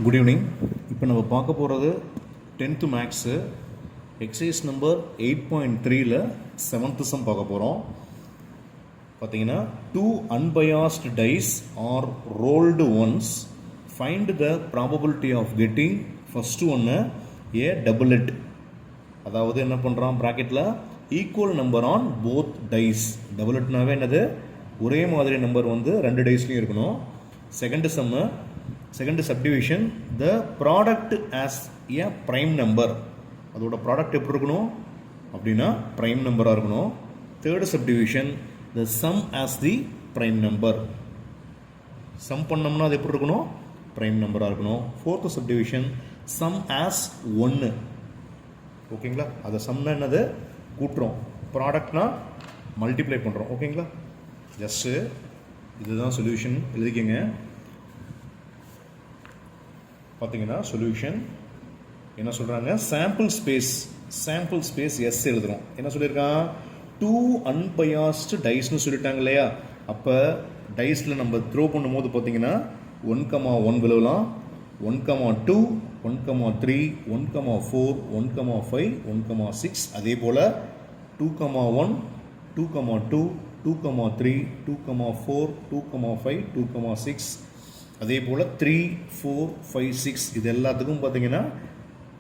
Good evening. இப்போ நம்ம பார்க்க போகிறது 10th மேக்ஸு எக்ஸசைஸ் நம்பர் 8.3ல் 7th சம் பார்க்க போகிறோம். பார்த்தீங்கன்னா 2 unbiased dice are rolled once. Find the probability of getting first one a doublet. அதாவது என்ன பண்ணுறோம், ப்ராக்கெட்டில் equal number on both dice. டபுளட்னாவே என்னது, ஒரே மாதிரி நம்பர் வந்து ரெண்டு டைஸ்லையும் இருக்கணும். Second subdivision the product as a prime number. அதோட ப்ராடக்ட் எப்படி இருக்கணும் அப்படின்னா ப்ரைம் நம்பராக இருக்கணும். Third subdivision the sum as the prime number. Sum பண்ணோம்னா அது எப்படி இருக்கணும், ப்ரைம் நம்பராக இருக்கணும். Fourth subdivision sum as 1. ஓகேங்களா, அதை சம்னா என்னது, கூட்டுறோம். ப்ராடக்ட்னா மல்டிப்ளை பண்ணுறோம். ஓகேங்களா, ஜஸ்ட்டு இதுதான் சொல்யூஷன் எழுதிக்கங்க. பார்த்தீங்கன்னா சொல்யூஷன் என்ன சொல்கிறாங்க, சாம்பிள் ஸ்பேஸ் எஸ் எழுதுகிறோம். என்ன சொல்லியிருக்கான், 2 unbiased டைஸ்னு சொல்லிட்டாங்க இல்லையா. அப்போ டைஸில் நம்ம த்ரோ பண்ணும்போது பார்த்தீங்கன்னா 1,1 விழுவலாம், 1,2, 1,3, 1,4, 1,5, 1,6. அதே போல் 2,1, 2,2, 2,3, 2,4, 2,5, 2,6. அதே போல் 3, 4, 5, 6 இது எல்லாத்துக்கும் பார்த்தீங்கன்னா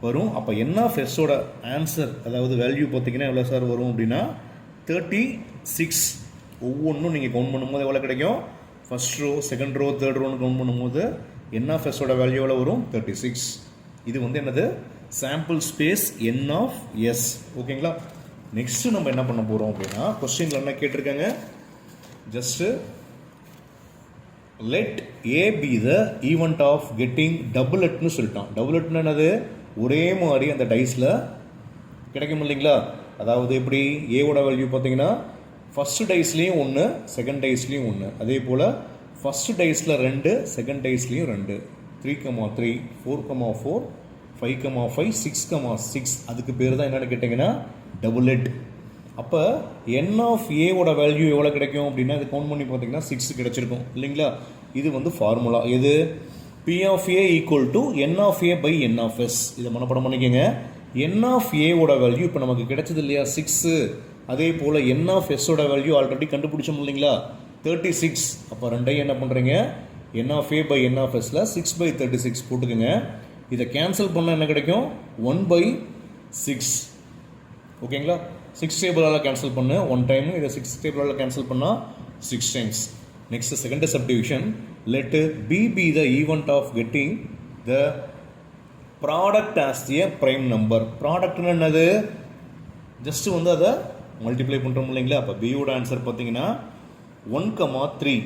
வரும். அப்போ என்ன ஃபெஸ்ஸோட ஆன்சர், அதாவது வேல்யூ பார்த்தீங்கன்னா எவ்வளோ சார் வரும் அப்படின்னா 36. ஒவ்வொன்றும் நீங்கள் கவுண்ட் பண்ணும்போது எவ்வளோ கிடைக்கும், first row, second row, third ரோன்னு கவுண்ட் பண்ணும்போது என்ன ஃபெஸ்ஸோட வேல்யூ எவ்வளோ வரும், 36. இது வந்து என்னது, sample space N of S. ஓகேங்களா, நெக்ஸ்ட்டு நம்ம என்ன பண்ண போகிறோம் அப்படின்னா, கொஸ்டினில் என்ன கேட்டிருக்காங்க, just let A B the event of getting டபுளட்னு சொல்லிட்டான். டபுளட்னு என்னது, ஒரே மாதிரி அந்த டைஸில் கிடைக்கும் இல்லைங்களா. அதாவது எப்படி, ஏவோட வேல்யூ பார்த்தீங்கன்னா ஃபர்ஸ்ட் டைஸ்லேயும் 1, செகண்ட் டைஸ்லேயும் 1. அதே போல் ஃபர்ஸ்ட் டைஸில் 2, செகண்ட் டைஸ்லேயும் 2, 3,3, 4,4, 5,5, 6,6. அதுக்கு பேர் தான் என்னென்னு கேட்டிங்கன்னா டபுளட். அப்போ என் ஆஃப் ஏவோட வேல்யூ எவ்வளோ கிடைக்கும் அப்படின்னா, இது கவுண்ட் பண்ணி பார்த்தீங்கன்னா 6 கிடைச்சிருக்கும் இல்லைங்களா. இது வந்து ஃபார்முலா. எது, P of A equal to n of A by N of S. இதை மனப்படம் பண்ணிக்கோங்க. என் ஆஃப் ஏவோட வேல்யூ இப்போ நமக்கு கிடைச்சது இல்லையா 6. அதே போல் என் ஆஃப் எஸ்ஸோட வேல்யூ ஆல்ரெடி கண்டுபிடிச்சோம் இல்லைங்களா 36. அப்போ ரெண்டையும் என்ன பண்ணுறீங்க, N of A by N of எஸ்ல 6/36 போட்டுக்கோங்க. இதை கேன்சல் பண்ணால் என்ன கிடைக்கும், 1/6. ஓகேங்களா, 6 டேபிளால் கேன்சல் பண்ணு 1 டைம், இதை 6 டேபிளால் கேன்சல் பண்ணால் 6 times. Next second subdivision let B be the event of getting the product as a prime number. ப்ராடக்ட்னு என்னது, ஜஸ்ட் வந்து அதை மல்டிப்ளை பண்ணுறோம் இல்லைங்களா. அப்போ பியோட ஆன்சர் பார்த்தீங்கன்னா 1,3.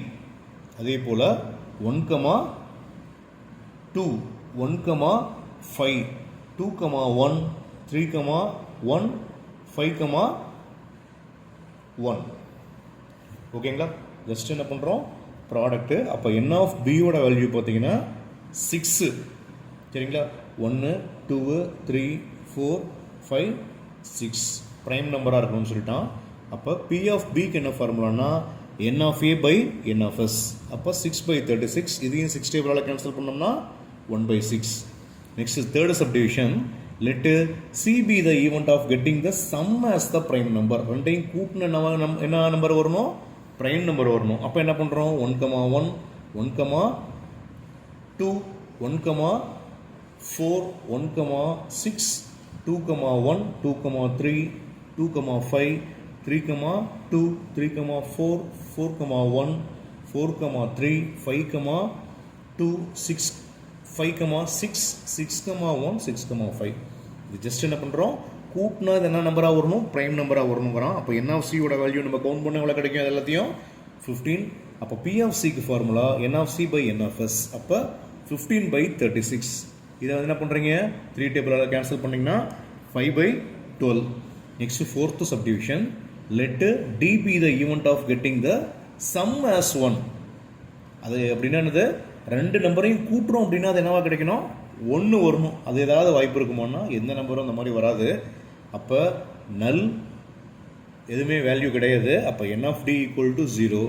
அதே போல் 1,2, 1,5, 2,1, 3,1, 5,1. ஓகேங்களா, ஜஸ்ட் என்ன பண்ணுறோம், ப்ராடக்ட்டு. அப்போ என் ஆஃப் பியோட வேல்யூ பார்த்தீங்கன்னா 6. சரிங்களா, 1, 2, 3, 4, 5, 6 ப்ரைம் நம்பராக இருக்கணும்னு சொல்லிட்டான். அப்போ பி ஆஃப் பிக்கு என்ன ஃபார்முலானா N of A by N of S. அப்போ 6/36. இதையும் 6 டேபிளால் கேன்சல் பண்ணோம்னா 1/6. Next third subdivision let C be the event of getting the sum as the prime number. ரெண்டையும் கூட்டின என்ன நம்பர் வரணும், ப்ரைம் நம்பர் வரணும். அப்போ என்ன பண்ணுறோம், 1,1, 1,2, 1,4, 1,6, 2,1, 2,3, 2,5, 3,2, 3,4, 4,1, 4,3, 5,2, 6, 5,6, 6,1, 6,5. இது ஜஸ்ட் என்ன பண்ணுறோம், கூட்டினா இது என்ன நம்பராக வரணும், ப்ரைம் நம்பராக வரணுங்கிறோம். அப்போ என் ஆஃப் சியோட வேல்யூ நம்ம கவுண்ட் பண்ண எவ்வளோ கிடைக்கும், அது எல்லாத்தையும் 15. அப்போ பி ஆஃப் சிக்கு formula n of C by N of S. அப்போ 15/36. இதை வந்து என்ன பண்ணுறீங்க, 3 டேபிளால் கேன்சல் பண்ணிங்கன்னா 5/12. Next fourth subdivision let D be the event of getting the sum as 1. அது அப்படின்னா என்னது, ரெண்டு நம்பரையும் கூட்டுறோம் அப்படின்னா அது என்னவா கிடைக்கணும், 1 வரணும். அது ஏதாவது வாய்ப்பு இருக்குமோன்னா எந்த நம்பரும் அந்த மாதிரி வராது. அப்போ நல் எதுவுமே வேல்யூ கிடையாது. அப்போ n of D equal to 0.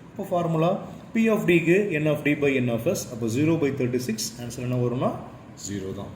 இப்போ formula P of Dக்கு n of D by n of S, அப்போ 0/36, ஆன்சர் என்ன வரும்னா 0 தான்.